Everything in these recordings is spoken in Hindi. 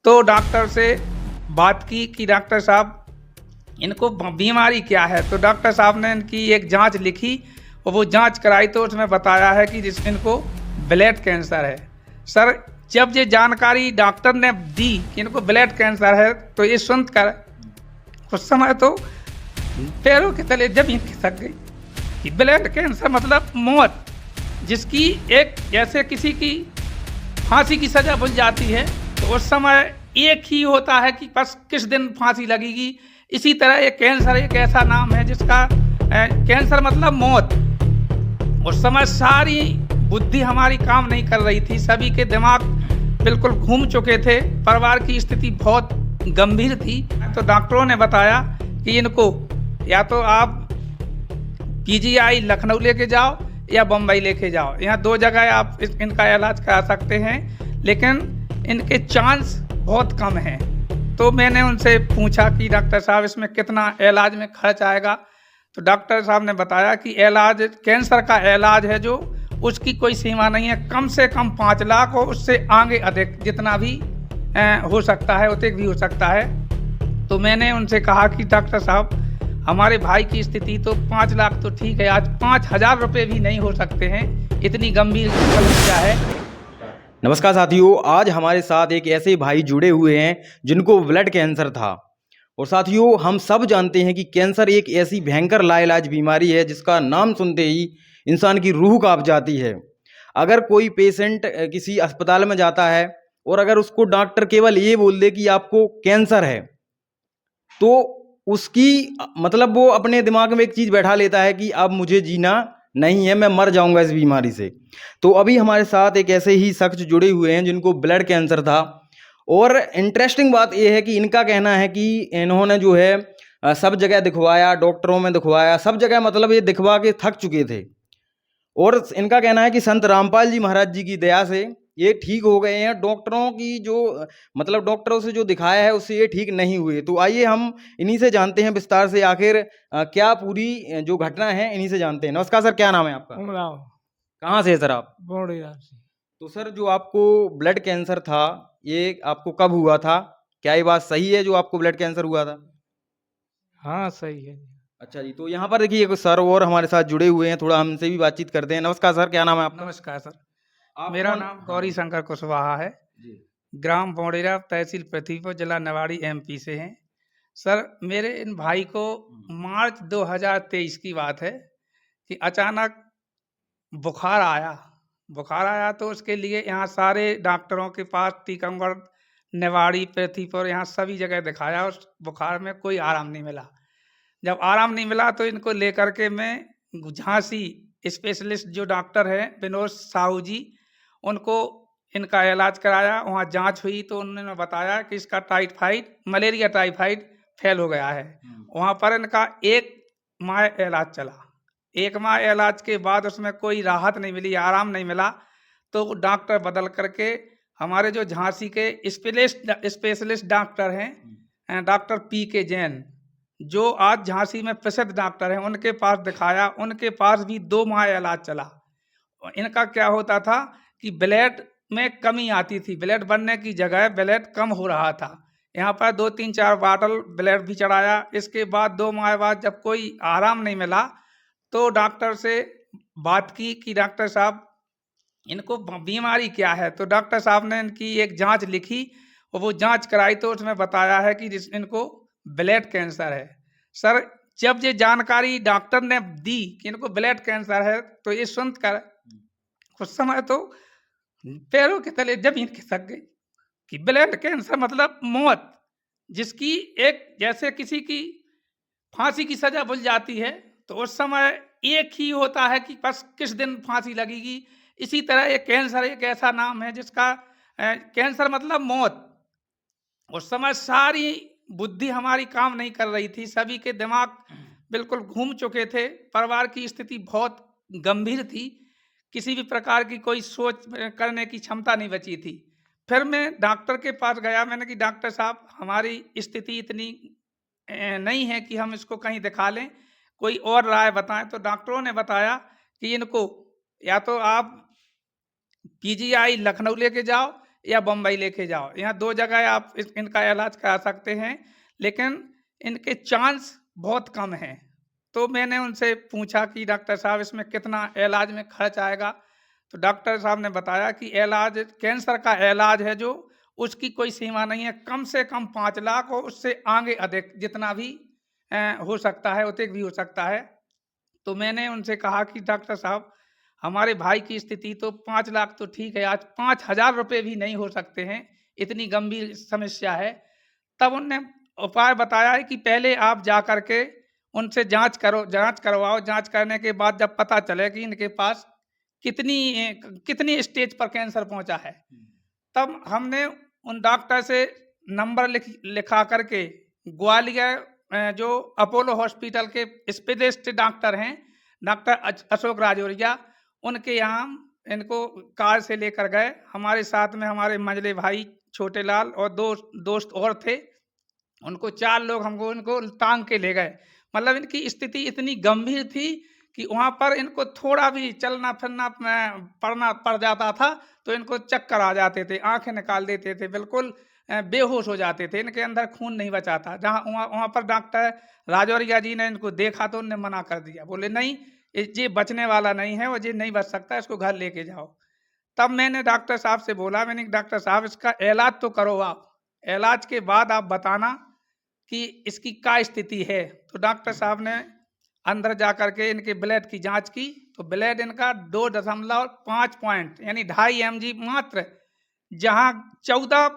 तो डॉक्टर से बात की कि डॉक्टर साहब इनको बीमारी क्या है। तो डॉक्टर साहब ने इनकी एक जांच लिखी और वो जांच कराई तो उसमें बताया है कि इनको ब्लड कैंसर है। सर जब ये जानकारी डॉक्टर ने दी कि इनको ब्लड कैंसर है तो ये सुनकर उस समय तो पैरों के तले जमीन खिसक गई कि ब्लड कैंसर मतलब मौत, जिसकी एक जैसे किसी की फांसी की सजा बुझ जाती है तो उस समय एक ही होता है कि बस किस दिन फांसी लगेगी। इसी तरह ये कैंसर एक ऐसा नाम है जिसका कैंसर मतलब मौत। उस समय सारी बुद्धि हमारी काम नहीं कर रही थी, सभी के दिमाग बिल्कुल घूम चुके थे, परिवार की स्थिति बहुत गंभीर थी। तो डॉक्टरों ने बताया कि इनको या तो आप पीजीआई लखनऊ लेके जाओ या बम्बई लेके जाओ, यहाँ दो जगह आप इनका इलाज करा सकते हैं, लेकिन इनके चांस बहुत कम हैं। तो मैंने उनसे पूछा कि डॉक्टर साहब इसमें कितना इलाज में खर्च आएगा। तो डॉक्टर साहब ने बताया कि इलाज कैंसर का इलाज है जो उसकी कोई सीमा नहीं है, कम से कम 5 लाख और उससे आगे अधिक जितना भी हो सकता है उतने भी हो सकता है। तो मैंने उनसे कहा कि डॉक्टर साहब हमारे भाई की स्थिति तो 5 लाख तो ठीक है, आज 5,000 रुपये भी नहीं हो सकते हैं, इतनी गंभीर समस्या है। नमस्कार साथियों, आज हमारे साथ एक ऐसे भाई जुड़े हुए हैं जिनको ब्लड कैंसर था। और साथियों हम सब जानते हैं कि कैंसर एक ऐसी भयंकर लाइलाज बीमारी है जिसका नाम सुनते ही इंसान की रूह कांप जाती है। अगर कोई पेशेंट किसी अस्पताल में जाता है और अगर उसको डॉक्टर केवल ये बोल दे कि आपको कैंसर है, तो उसकी मतलब वो अपने दिमाग में एक चीज़ बैठा लेता है कि अब मुझे जीना नहीं है, मैं मर जाऊंगा इस बीमारी से। तो अभी हमारे साथ एक ऐसे ही शख्स जुड़े हुए हैं जिनको ब्लड कैंसर था। और इंटरेस्टिंग बात यह है कि इनका कहना है कि इन्होंने जो है सब जगह दिखवाया, डॉक्टरों में दिखवाया, सब जगह मतलब ये दिखवा के थक चुके थे। और इनका कहना है कि संत रामपाल जी महाराज जी की दया से ये ठीक हो गए हैं। डॉक्टरों की जो मतलब डॉक्टरों से जो दिखाया है उससे ये ठीक नहीं हुए। तो आइए हम इन्हीं से जानते हैं विस्तार से आखिर क्या पूरी जो घटना है इन्हीं से जानते हैं। नमस्कार सर, क्या नाम है आपका? उमराव कहाँ से है सर आप? बोड़िया से। तो सर जो आपको ब्लड कैंसर था ये आपको कब हुआ था? क्या ये बात सही है जो आपको ब्लड कैंसर हुआ था? हाँ सही है। अच्छा जी, तो यहाँ पर देखिए एक सर और हमारे साथ जुड़े हुए हैं, थोड़ा हमसे भी बातचीत करते हैं। नमस्कार सर, क्या नाम है आपका? नमस्कार सर, आप मेरा कौन? नाम गौरी शंकर कुशवाहा है। जी। ग्राम बौड़ेरा, तहसील पृथ्वीपुर, जिला निवाड़ी, एमपी से हैं। सर मेरे इन भाई को मार्च 2023 की बात है कि अचानक बुखार आया। बुखार आया तो उसके लिए यहाँ सारे डॉक्टरों के पास टीकमगढ़, निवाड़ी, पृथ्वीपुर यहाँ सभी जगह दिखाया, उस बुखार में कोई आराम नहीं मिला। जब आराम नहीं मिला तो इनको लेकर के मैं झांसी स्पेशलिस्ट जो डॉक्टर हैं विनोद साहू जी, उनको इनका इलाज कराया। वहाँ जांच हुई तो उन्होंने बताया कि इसका टाइफाइड, मलेरिया टाइफाइड फैल हो गया है। वहाँ पर इनका 1 माह इलाज चला। 1 माह इलाज के बाद उसमें कोई राहत नहीं मिली, आराम नहीं मिला। तो डॉक्टर बदल करके हमारे जो झांसी के स्पेशलिस्ट डॉक्टर हैं, डॉक्टर PK जैन, जो आज झांसी में प्रसिद्ध डॉक्टर हैं, उनके पास दिखाया। उनके पास भी 2 माह इलाज चला। इनका क्या होता था कि ब्लड में कमी आती थी, ब्लड बनने की जगह ब्लड कम हो रहा था। यहाँ पर 2-3-4 बॉटल ब्लड भी चढ़ाया। इसके बाद 2 माह बाद जब कोई आराम नहीं मिला तो डॉक्टर से बात की कि डॉक्टर साहब इनको बीमारी क्या है। तो डॉक्टर साहब ने इनकी एक जांच लिखी और वो जांच कराई तो उसमें बताया है कि इनको ब्लड कैंसर है। सर जब ये जानकारी डॉक्टर ने दी कि इनको ब्लड कैंसर है तो ये सुनकर उस समय तो पैरों के तले जमीन खिसक गई कि ब्लड कैंसर मतलब मौत, जिसकी एक जैसे किसी की फांसी की सजा बुझ जाती है तो उस समय एक ही होता है कि बस किस दिन फांसी लगेगी। इसी तरह ये कैंसर एक ऐसा नाम है जिसका कैंसर मतलब मौत। उस समय सारी बुद्धि हमारी काम नहीं कर रही थी, सभी के दिमाग बिल्कुल घूम चुके थे, परिवार की स्थिति बहुत गंभीर थी, किसी भी प्रकार की कोई सोच करने की क्षमता नहीं बची थी। फिर मैं डॉक्टर के पास गया, मैंने कि डॉक्टर साहब हमारी स्थिति इतनी नहीं है कि हम इसको कहीं दिखा लें, कोई और राय बताएं। तो डॉक्टरों ने बताया कि इनको या तो आप पीजीआई लखनऊ लेके जाओ या बम्बई लेके जाओ। यहाँ 2 जगह आप इनका इलाज करा सकते हैं, लेकिन इनके चांस बहुत कम हैं। तो मैंने उनसे पूछा कि डॉक्टर साहब इसमें कितना इलाज में खर्च आएगा? तो डॉक्टर साहब ने बताया कि इलाज कैंसर का इलाज है जो उसकी कोई सीमा नहीं है, कम से कम 5 लाख और उससे आगे अधिक जितना भी हो सकता है, अधिक भी हो सकता है। तो मैंने उनसे कहा कि डॉक्टर साहब हमारे भाई की स्थिति तो 5 लाख तो ठीक है, आज 5,000 रुपए भी नहीं हो सकते हैं, इतनी गंभीर समस्या है। तब उनने उपाय बताया है कि पहले आप जा कर के उनसे जाँच करवाओ, जाँच करने के बाद जब पता चले कि इनके पास कितनी स्टेज पर कैंसर पहुँचा है, तब हमने उन डॉक्टर से नंबर लिखा कर के ग्वालियर जो अपोलो हॉस्पिटल के स्पेशलिस्ट डॉक्टर हैं, डॉक्टर अशोक राजौरिया, उनके यहाँ इनको कार से लेकर गए। हमारे साथ में हमारे मंझले भाई छोटे लाल और 2 दोस्त और थे। उनको 4 लोग हमको इनको टाँग के ले गए। मतलब इनकी स्थिति इतनी गंभीर थी कि वहाँ पर इनको थोड़ा भी चलना-फिरना पड़ना पड़ जाता था, तो इनको चक्कर आ जाते थे, आँखें निकाल देते थे, बिल्कुल बेहोश हो जाते थे, इनके अंदर खून नहीं बचा था। जहाँ वहाँ वहाँ पर डॉक्टर राजौरिया जी ने इनको देखा तो उन्होंने मना कर दिया। बोले नहीं, ये बचने वाला नहीं है और ये नहीं बच सकता, इसको घर लेके जाओ। तब मैंने डॉक्टर साहब से बोला, मैंने डॉक्टर साहब इसका इलाज तो करो आप, इलाज के बाद आप बताना कि इसकी क्या स्थिति है। तो डॉक्टर साहब ने अंदर जा कर के इनके ब्लड की जांच की, तो ब्लड इनका 2.5 पॉइंट यानी 2.5 mg मात्र, जहां 14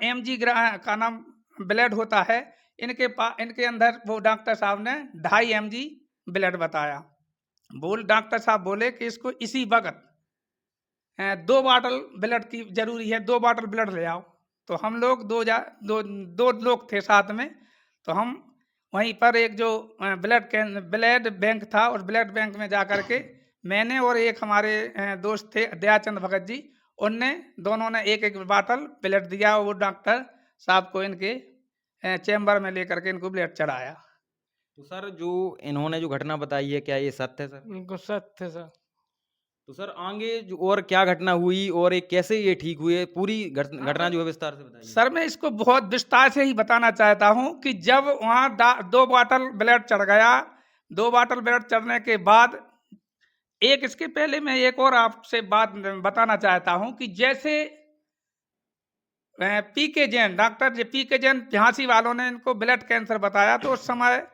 mg का नाम ब्लड होता है, इनके अंदर वो डॉक्टर साहब ने 2.5 mg ब्लड बताया। डॉक्टर साहब बोले कि इसको इसी वक्त 2 बॉटल ब्लड की जरूरी है, 2 बॉटल ब्लड ले आओ। तो हम लोग दो लोग थे साथ में, तो हम वहीं पर एक जो ब्लड बैंक था, उस ब्लड बैंक में जा कर के मैंने और एक हमारे दोस्त थे दयाचंद भगत जी, दोनों ने एक-एक बॉटल ब्लड दिया और वो डॉक्टर साहब को इनके चैम्बर में लेकर के इनको ब्लड चढ़ाया। तो सर जो इन्होंने जो घटना बताई है, क्या ये सत्य है सर? बिल्कुल सत्य सर। तो सर आगे जो और क्या घटना हुई और ये कैसे ये ठीक हुए? पूरी घटना जो है विस्तार से बताइए। सर मैं इसको बहुत विस्तार से ही बताना चाहता हूँ कि जब वहाँ 2 बॉटल ब्लड चढ़ गया, 2 बॉटल ब्लड चढ़ने के बाद इसके पहले मैं एक और आपसे बात बताना चाहता हूँ कि जैसे पी के जैन, डॉक्टर पी के जैन झांसी वालों ने इनको ब्लड कैंसर बताया, तो उस समय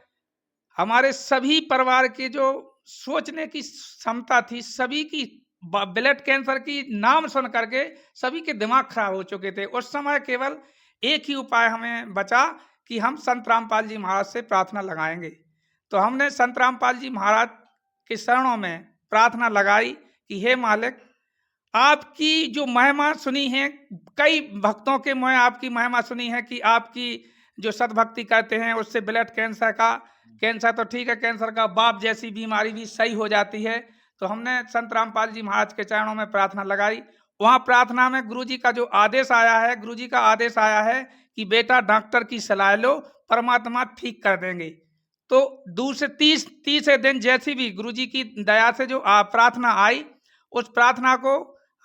हमारे सभी परिवार की जो सोचने की क्षमता थी, सभी की ब्लड कैंसर की नाम सुन करके सभी के दिमाग खराब हो चुके थे। उस समय केवल एक ही उपाय हमें बचा कि हम संत रामपाल जी महाराज से प्रार्थना लगाएंगे। तो हमने संत रामपाल जी महाराज के शरणों में प्रार्थना लगाई कि हे मालिक, आपकी जो महिमा सुनी है, कई भक्तों के मुँह आपकी महिमा सुनी है कि आपकी जो सतभक्ति करते हैं उससे ब्लड कैंसर तो ठीक है, कैंसर का बाप जैसी बीमारी भी सही हो जाती है। तो हमने संत रामपाल जी महाराज के चरणों में प्रार्थना लगाई। वहाँ प्रार्थना में गुरुजी का जो आदेश आया है, गुरुजी का आदेश आया है कि बेटा डॉक्टर की सलाह लो, परमात्मा ठीक कर देंगे। तो दूसरे तीसरे दिन जैसी भी गुरुजी की दया से जो प्रार्थना आई, उस प्रार्थना को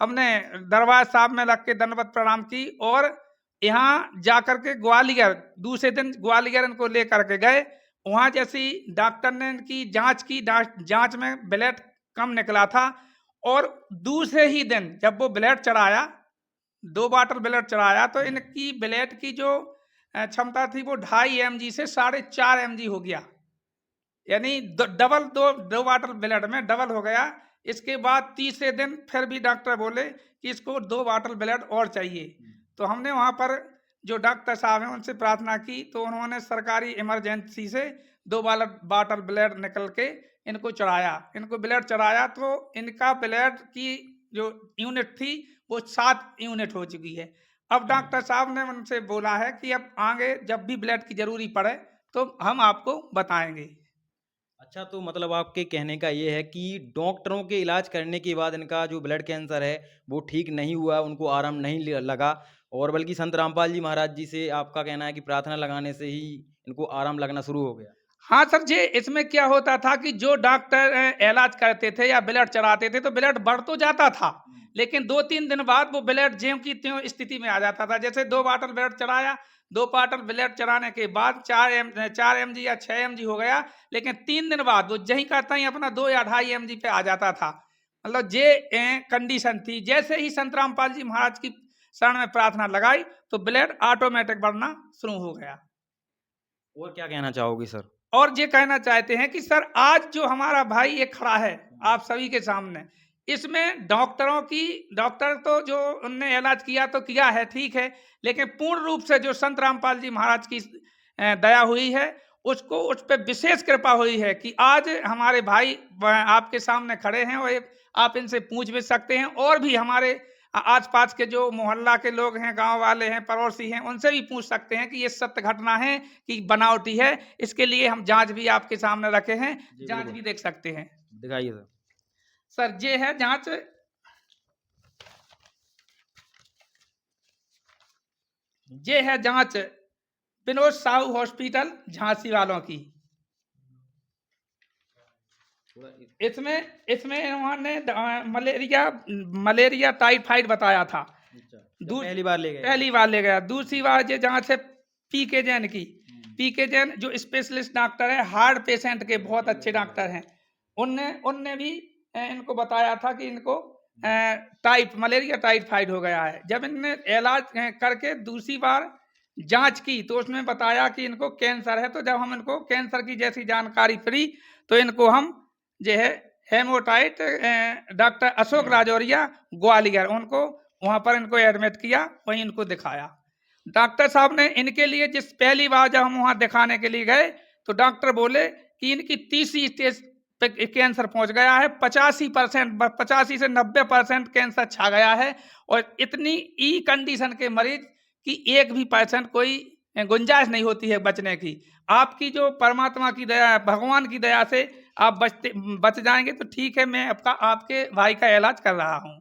हमने दरबार साहब में रख के दंडवत प्रणाम की और यहाँ जाकर के ग्वालियर, दूसरे दिन ग्वालियर इनको लेकर के गए। वहाँ जैसी डॉक्टर ने इनकी जांच की, जांच में ब्लड कम निकला था और दूसरे ही दिन जब वो ब्लड चढ़ाया, 2 बॉटल ब्लड चढ़ाया, तो इनकी ब्लड की जो क्षमता थी वो 2.5 mg से 4.5 mg हो गया, यानी डबल 2 बॉटल ब्लड में डबल हो गया। इसके बाद तीसरे दिन फिर भी डॉक्टर बोले कि इसको 2 बॉटल ब्लड और चाहिए। तो हमने वहाँ पर जो डॉक्टर साहब हैं उनसे प्रार्थना की, तो उन्होंने सरकारी इमरजेंसी से 2 बॉटल ब्लड निकल के इनको चढ़ाया। इनको ब्लड चढ़ाया तो इनका ब्लड की जो यूनिट थी वो 7 यूनिट हो चुकी है। अब डॉक्टर साहब ने उनसे बोला है कि अब आगे जब भी ब्लड की जरूरी पड़े तो हम आपको बताएंगे। अच्छा, तो मतलब आपके कहने का ये है कि डॉक्टरों के इलाज करने के बाद इनका जो ब्लड कैंसर है वो ठीक नहीं हुआ, उनको आराम नहीं लगा, और बल्कि संत रामपाल जी महाराज जी से आपका कहना है कि प्रार्थना लगाने से ही इनको आराम लगना शुरू हो गया। हाँ सर जी, इसमें क्या होता था कि जो डॉक्टर इलाज करते थे या ब्लड चढ़ाते थे तो ब्लड बढ़ तो जाता था, लेकिन 2-3 दिन बाद वो ब्लड ज्यों की त्यों स्थिति में आ जाता था। जैसे 2 बॉटल ब्लड चढ़ाया, 2 बॉटल ब्लड चढ़ाने के बाद 4 एमजी या 6 एमजी हो गया, लेकिन 3 दिन बाद वो जहीं का तहीं अपना 2 या ढाई एमजी पे आ जाता था। मतलब ये कंडीशन थी। जैसे ही संत रामपाल जी महाराज की शरण में प्रार्थना लगाई तो ब्लड ऑटोमेटिक बढ़ना शुरू हो गया। और क्या कहना चाहोगे सर? और ये कहना चाहते हैं कि सर आज जो हमारा भाई ये खड़ा है आप सभी के सामने, इसमें डॉक्टर तो जो उनने इलाज किया तो किया है, ठीक है, लेकिन पूर्ण रूप से जो संत रामपाल जी महाराज की दया हुई है, उसको उस पे विशेष कृपा हुई है कि आज हमारे भाई आपके सामने खड़े हैं और आप इनसे पूछ भी सकते हैं, और भी हमारे आसपास के जो मोहल्ला के लोग हैं, गांव वाले हैं, पड़ोसी हैं, उनसे भी पूछ सकते हैं कि ये सत्य घटना है कि बनावटी है। इसके लिए हम जांच भी आपके सामने रखे हैं, जी, जांच बिल्कुल। भी देख सकते हैं। दिखाइए सर। सर ये है जांच, ये है जांच विनोद साहू हॉस्पिटल झांसी वालों की। इसमें इसमें उन्होंने मलेरिया टाइफाइड बताया था। अच्छा, जब पहली बार ले गए? पहली बार ले गया। दूसरी बार ये जांच है पीके जैन की। पीके जैन जो स्पेशलिस्ट डॉक्टर है, हार्ट पेशेंट के बहुत अच्छे डॉक्टर हैं, उनने उनने भी इनको बताया था कि इनको मलेरिया टाइफाइड हो गया है। जब इनने इलाज करके दूसरी बार जांच की तो उसमें बताया कि इनको कैंसर है। तो जब हम इनको कैंसर की जैसी जानकारी पड़ी तो इनको हम जो है हेमोटाइट डॉक्टर अशोक राजौरिया ग्वालियर, उनको वहां पर इनको एडमिट किया, वहीं इनको दिखाया। डॉक्टर साहब ने इनके लिए जिस पहली बार जब हम वहां दिखाने के लिए गए तो डॉक्टर बोले कि इनकी तीसरी स्टेज पे कैंसर पहुंच गया है, 85 से 90% कैंसर छा गया है, और इतनी ई कंडीशन के मरीज की एक भी % कोई गुंजाइश नहीं होती है बचने की। आपकी जो परमात्मा की दया, भगवान की दया से आप बच जाएंगे तो ठीक है, मैं आपके भाई का इलाज कर रहा हूँ।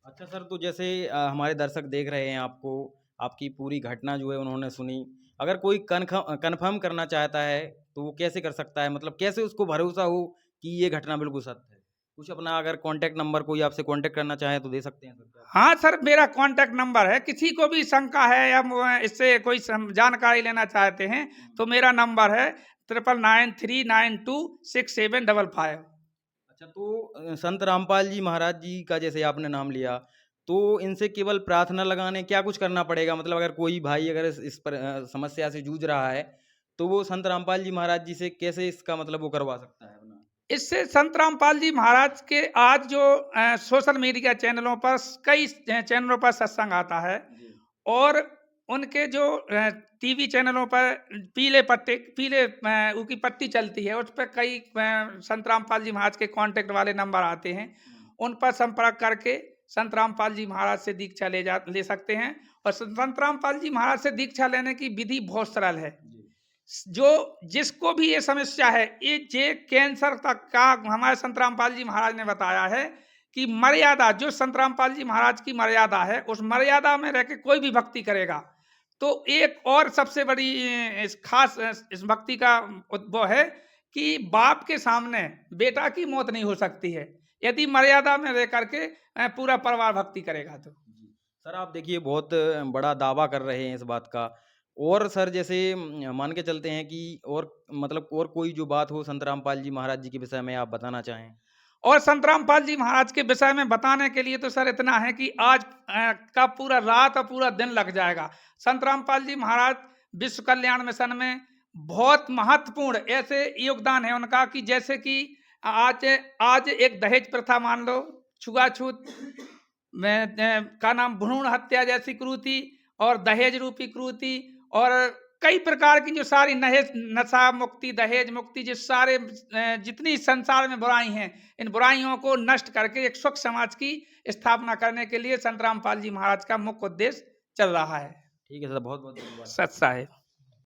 अच्छा सर, तो जैसे हमारे दर्शक देख रहे हैं आपको, आपकी पूरी घटना जो है उन्होंने सुनी। अगर कोई कन्फर्म करना चाहता है तो वो कैसे कर सकता है? मतलब कैसे उसको भरोसा हो कि ये घटना बिल्कुल सत्य है? कुछ अपना अगर कॉन्टैक्ट नंबर कोई आपसे कॉन्टैक्ट करना चाहे तो दे सकते हैं सर क्या? हाँ सर, मेरा कॉन्टैक्ट नंबर है। किसी को भी शंका है या इससे कोई जानकारी लेना चाहते हैं तो मेरा नंबर है 9993926755। अच्छा, तो संत रामपाल जी महाराज जी का जैसे आपने नाम लिया, तो इनसे केवल प्रार्थना लगाने क्या कुछ करना पड़ेगा? मतलब अगर कोई भाई अगर इस पर समस्या से जूझ रहा है, तो वो संत रामपाल जी महाराज जी से कैसे इसका मतलब वो करवा सकता है अपना? इससे संत रामपाल जी महाराज के आज जो सोशल मीडिया चैनलों पर कई चैनलों पर सत्संग आता है, जी। और उनके जो टीवी चैनलों पर पीले की पट्टी चलती है, उस पर कई संत रामपाल जी महाराज के कांटेक्ट वाले नंबर आते हैं। उन पर संपर्क करके संत रामपाल जी महाराज से दीक्षा ले सकते हैं। और संत रामपाल जी महाराज से दीक्षा लेने की विधि बहुत सरल है। जो जिसको भी ये समस्या है, ये कैंसर तक का हमारे संत रामपाल जी महाराज ने बताया है कि मर्यादा, जो संत रामपाल जी महाराज की मर्यादा है, उस मर्यादा में रह के कोई भी भक्ति करेगा तो एक और सबसे बड़ी इस भक्ति का वो है कि बाप के सामने बेटा की मौत नहीं हो सकती है, यदि मर्यादा में रह करके पूरा परिवार भक्ति करेगा तो। सर आप देखिए बहुत बड़ा दावा कर रहे हैं इस बात का। और सर जैसे मान के चलते हैं कि और मतलब और कोई जो बात हो संत रामपाल जी महाराज जी के विषय में आप बताना चाहें? और संत रामपाल जी महाराज के विषय में बताने के लिए तो सर इतना है कि आज का पूरा रात और पूरा दिन लग जाएगा। संत रामपाल जी महाराज विश्व कल्याण मिशन में बहुत महत्वपूर्ण ऐसे योगदान है उनका कि जैसे कि आज एक दहेज प्रथा मान लो, छुआछूत में का नाम भ्रूण हत्या जैसी क्रूति और दहेज रूपी क्रूति और कई प्रकार की जो सारी नशा मुक्ति, दहेज मुक्ति, जो सारे जितनी संसार में बुराई हैं, इन बुराइयों को नष्ट करके एक स्वच्छ समाज की स्थापना करने के लिए संत रामपाल जी महाराज का मुख्य उद्देश्य चल रहा है। ठीक है सर, बहुत बहुत धन्यवाद। सत साहेब।